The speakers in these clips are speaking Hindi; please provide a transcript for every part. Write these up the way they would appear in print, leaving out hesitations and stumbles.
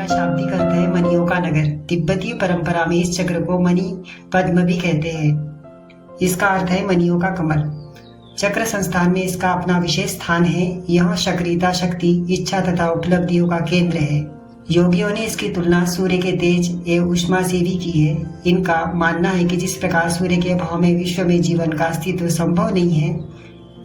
का शाब्दिक अर्थ है मणियों का नगर। तिब्बती परंपरा में इस चक्र को मणि पद्म भी कहते हैं। इसका अर्थ है मणियों का कमल। चक्र संस्थान में इसका अपना विशेष स्थान है। यह सक्रियता, शक्ति, इच्छा तथा उपलब्धियों का केंद्र है। योगियों ने इसकी तुलना सूर्य के तेज एवं ऊष्मा से भी की है। इनका मानना है कि जिस प्रकार सूर्य के अभाव में विश्व में जीवन का अस्तित्व संभव नहीं है,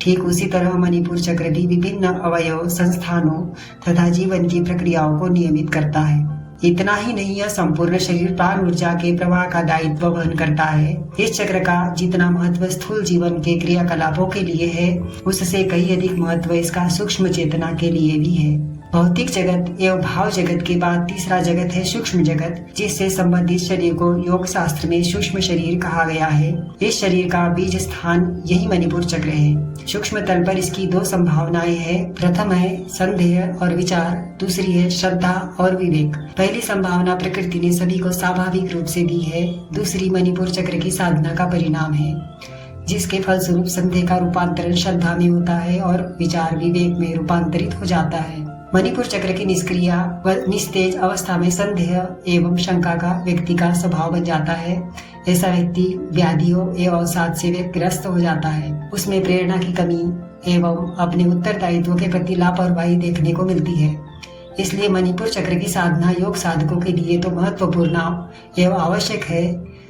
ठीक उसी तरह मणिपुर चक्र भी विभिन्न अवयव, संस्थानों तथा जीवन की प्रक्रियाओं को नियमित करता है। इतना ही नहीं, यह संपूर्ण शरीर प्राण ऊर्जा के प्रवाह का दायित्व वहन करता है। इस चक्र का जितना महत्व स्थूल जीवन के क्रियाकलापों के लिए है, उससे कहीं अधिक महत्व इसका सूक्ष्म चेतना के लिए भी है। भौतिक जगत एवं भाव जगत के बाद तीसरा जगत है सूक्ष्म जगत, जिससे संबंधित शरीर को योग शास्त्र में सूक्ष्म शरीर कहा गया है। इस शरीर का बीज स्थान यही मणिपुर चक्र है। सूक्ष्म तल पर इसकी दो संभावनाएं हैं। प्रथम है संदेह और विचार, दूसरी है श्रद्धा और विवेक। पहली संभावना प्रकृति ने सभी को स्वाभाविक रूप से दी है, दूसरी मणिपुर चक्र की साधना का परिणाम है, जिसके फलस्वरूप संदेह का रूपांतरण श्रद्धा में होता है और विचार विवेक में रूपांतरित हो जाता है। मणिपुर चक्र की निष्क्रिय व निस्तेज अवस्था में संदेह एवं शंका का व्यक्ति का स्वभाव बन जाता है। ऐसा व्यक्ति व्याधियों एवं अवसाद से ग्रस्त हो जाता है। उसमें प्रेरणा की कमी एवं अपने उत्तरदायित्व के प्रति लापरवाही देखने को मिलती है। इसलिए मणिपुर चक्र की साधना योग साधकों के लिए तो महत्वपूर्ण एवं आवश्यक है,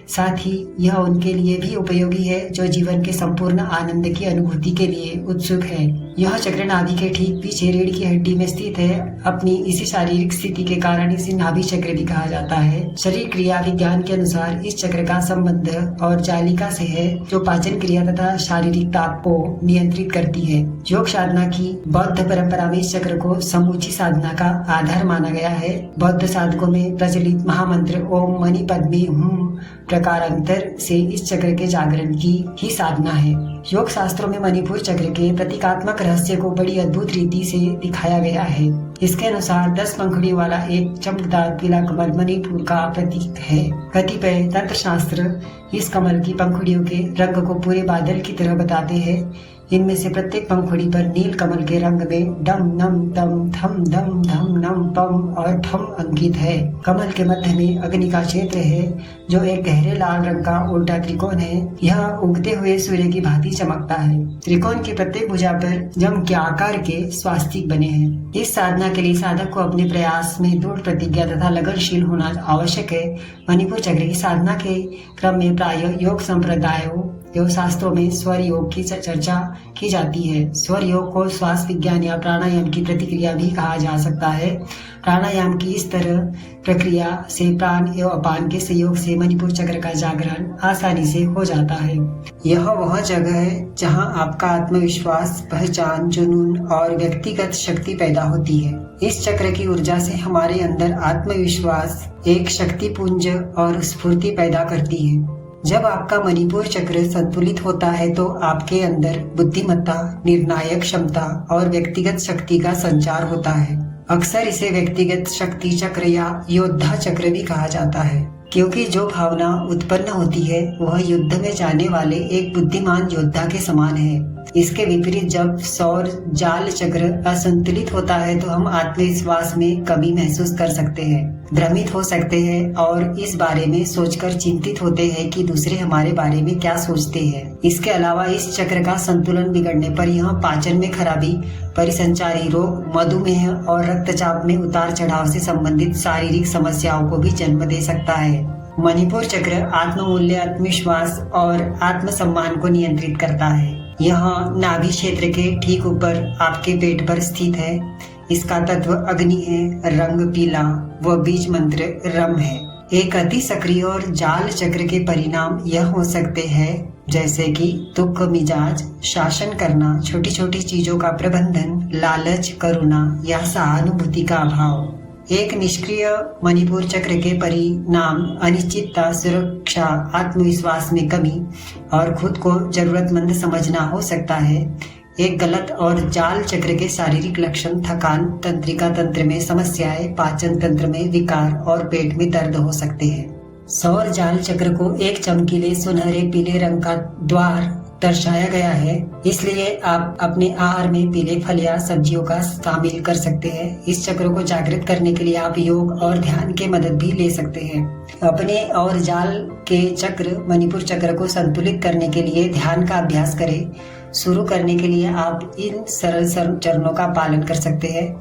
साथ ही यह उनके लिए भी उपयोगी है जो जीवन के संपूर्ण आनंद की अनुभूति के लिए उत्सुक है। यह चक्र नाभि के ठीक पीछे रीढ़ की हड्डी में स्थित है। अपनी इसी शारीरिक स्थिति के कारण इसे नाभि चक्र भी कहा जाता है। शरीर क्रिया विज्ञान के अनुसार इस चक्र का संबंध और जालिका से है, जो पाचन क्रिया तथा शारीरिक ताप को नियंत्रित करती है। योग साधना की बौद्ध परंपरा में इस चक्र को समूची साधना का आधार माना गया है। बौद्ध साधकों में प्रचलित महामंत्र ओम मणि पद्मे हूं प्रकारांतर से इस चक्र के जागरण की ही साधना है। योग शास्त्रों में मणिपुर चक्र के प्रतीकात्मक रहस्य को बड़ी अद्भुत रीति से दिखाया गया है। इसके अनुसार 10 पंखुड़ियों वाला एक चमकदार पीला कमल मणिपुर का प्रतीक है। कतिपय तंत्र शास्त्र इस कमल की पंखुड़ियों के रंग को पूरे बादल की तरह बताते हैं। इनमें से प्रत्येक पंखुड़ी पर नील कमल के रंग में डम नम तम थम धम धम नम पम और ठम अंकित है। कमल के मध्य में अग्नि का क्षेत्र है, जो एक गहरे लाल रंग का उल्टा त्रिकोण है। यह उगते हुए सूर्य की भांति चमकता है। त्रिकोण की प्रत्येक भुजा पर जम के आकार के स्वास्तिक बने हैं। इस साधना के लिए साधक को अपने प्रयास में दृढ़ प्रतिज्ञा तथा लगनशील होना आवश्यक है। मणिपुर चक्र की साधना के क्रम में प्राय योग संप्रदायों एवं शास्त्रों में स्वर योग की चर्चा की जाती है। स्वर योग को श्वास विज्ञान या प्राणायाम की प्रतिक्रिया भी कहा जा सकता है। प्राणायाम की इस तरह प्रक्रिया से प्राण एवं अपान के सहयोग से मणिपुर चक्र का जागरण आसानी से हो जाता है। यह वह जगह है जहां आपका आत्मविश्वास, पहचान, जुनून और व्यक्तिगत शक्ति पैदा होती है। इस चक्र की ऊर्जा से हमारे अंदर आत्मविश्वास एक शक्ति पुंज और स्फूर्ति पैदा करती है। जब आपका मणिपुर चक्र संतुलित होता है तो आपके अंदर बुद्धिमत्ता, निर्णायक क्षमता और व्यक्तिगत शक्ति का संचार होता है। अक्सर इसे व्यक्तिगत शक्ति चक्र या योद्धा चक्र भी कहा जाता है, क्योंकि जो भावना उत्पन्न होती है वह युद्ध में जाने वाले एक बुद्धिमान योद्धा के समान है। इसके विपरीत जब सौर जाल चक्र असंतुलित होता है तो हम आत्मविश्वास में कमी महसूस कर सकते हैं, भ्रमित हो सकते हैं और इस बारे में सोचकर चिंतित होते हैं कि दूसरे हमारे बारे में क्या सोचते हैं। इसके अलावा इस चक्र का संतुलन बिगड़ने पर यह पाचन में खराबी, परिसंचारी रोग, मधुमेह और रक्तचाप में उतार चढ़ाव से संबंधित शारीरिक समस्याओं को भी जन्म दे सकता है। मणिपुर चक्र आत्ममूल्य, आत्मविश्वास और आत्मसम्मान को नियंत्रित करता है। यह नाभि क्षेत्र के ठीक ऊपर आपके पेट पर स्थित है। इसका तत्व अग्नि है, रंग पीला व बीज मंत्र रम है। एक अति सक्रिय और जाल चक्र के परिणाम यह हो सकते हैं जैसे कि दुख मिजाज, शासन करना, छोटी छोटी चीजों का प्रबंधन, लालच, करुणा या सहानुभूति का अभाव। एक निष्क्रिय मणिपुर चक्र के परिणाम अनिश्चितता, सुरक्षा, आत्मविश्वास में कमी और खुद को जरूरतमंद समझना हो सकता है। एक गलत और जाल चक्र के शारीरिक लक्षण थकान, तंत्रिका तंत्र में समस्याएं, पाचन तंत्र में विकार और पेट में दर्द हो सकते हैं। सौर जाल चक्र को एक चमकीले सुनहरे पीले रंग का द्वार दर्शाया गया है, इसलिए आप अपने आहार में पीले फल या सब्जियों का शामिल कर सकते हैं। इस चक्र को जागृत करने के लिए आप योग और ध्यान की मदद भी ले सकते हैं। अपने और जाल के चक्र मणिपुर चक्र को संतुलित करने के लिए ध्यान का अभ्यास करें। शुरू करने के लिए आप इन सरल चरणों का पालन कर सकते हैं।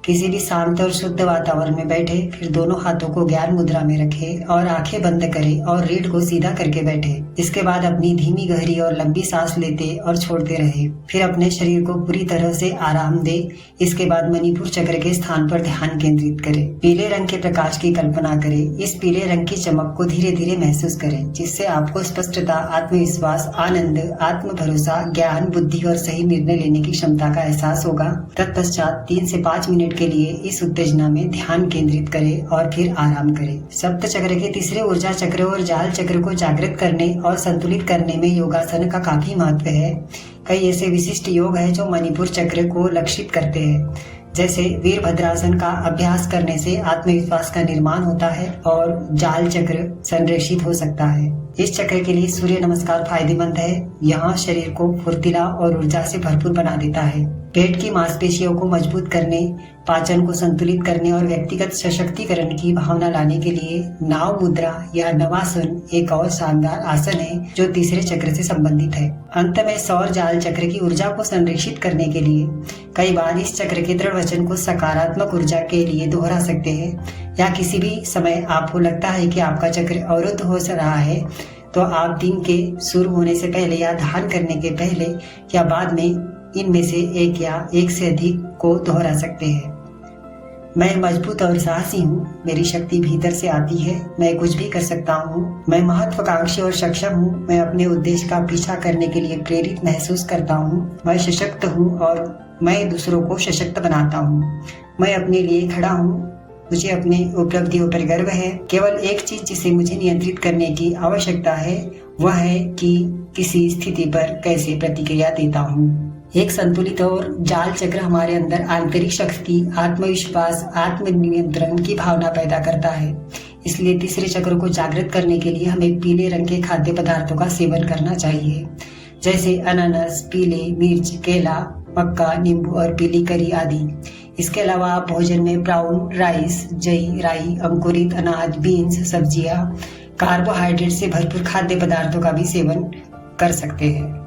किसी भी शांत और शुद्ध वातावरण में बैठे, फिर दोनों हाथों को ज्ञान मुद्रा में रखें और आंखें बंद करें और रीढ़ को सीधा करके बैठे। इसके बाद अपनी धीमी, गहरी और लंबी सांस लेते और छोड़ते रहे। फिर अपने शरीर को पूरी तरह से आराम दे। इसके बाद मणिपुर चक्र के स्थान पर ध्यान केंद्रित करें। पीले रंग के प्रकाश की कल्पना करें। इस पीले रंग की चमक को धीरे धीरे महसूस करें, जिससे आपको स्पष्टता, आत्मविश्वास, आनंद, आत्म भरोसा, ज्ञान, बुद्धि और सही निर्णय लेने की क्षमता का एहसास होगा। तत्पश्चात 3 से 5 मिनट के लिए इस उत्तेजना में ध्यान केंद्रित करें और फिर आराम करें। सप्त चक्र के तीसरे ऊर्जा चक्र और जाल चक्र को जागृत करने और संतुलित करने में योगासन का काफी महत्व है। कई ऐसे विशिष्ट योग है जो मणिपुर चक्र को लक्षित करते हैं, जैसे वीरभद्रासन का अभ्यास करने से आत्मविश्वास का निर्माण होता है और जाल चक्र संरक्षित हो सकता है। इस चक्र के लिए सूर्य नमस्कार फायदेमंद है। यहाँ शरीर को फुर्तीला और ऊर्जा से भरपूर बना देता है। पेट की मांसपेशियों को मजबूत करने, पाचन को संतुलित करने और व्यक्तिगत सशक्तिकरण की भावना लाने के लिए नाव मुद्रा या नवासन एक और शानदार आसन है जो तीसरे चक्र से संबंधित है। अंत में सौर जाल चक्र की ऊर्जा को संरक्षित करने के लिए कई बार इस चक्र के दृढ़ वचन को सकारात्मक ऊर्जा के लिए दोहरा सकते हैं। या किसी भी समय आपको लगता है कि आपका चक्र अवरुद्ध हो रहा है, तो आप दिन के शुरू होने से पहले या ध्यान करने के पहले या बाद में इनमें से एक या एक से अधिक को दोहरा सकते हैं। मैं मजबूत और साहसी हूँ। मेरी शक्ति भीतर से आती है। मैं कुछ भी कर सकता हूँ। मैं महत्वाकांक्षी और सक्षम हूँ। मैं अपने उद्देश्य का पीछा करने के लिए प्रेरित महसूस करता हूँ। मैं सशक्त हूँ और मैं दूसरों को सशक्त बनाता हूँ। मैं अपने लिए खड़ा हूँ। मुझे अपनी उपलब्धियों पर गर्व है। केवल एक चीज जिसे मुझे नियंत्रित करने की आवश्यकता है वह है कि किसी स्थिति पर कैसे प्रतिक्रिया देता हूँ। एक संतुलित और जाल चक्र हमारे अंदर आंतरिक शक्ति, आत्मविश्वास, आत्मनियंत्रण की भावना पैदा करता है। इसलिए तीसरे चक्र को जागृत करने के लिए हमें पीले रंग के खाद्य पदार्थों का सेवन करना चाहिए, जैसे अनानास, पीले मिर्च, केला, मक्का, नींबू और पीली करी आदि। इसके अलावा आप भोजन में ब्राउन राइस, जई, राई, अंकुरित अनाज, बीन्स, सब्जियां, कार्बोहाइड्रेट से भरपूर खाद्य पदार्थों का भी सेवन कर सकते हैं।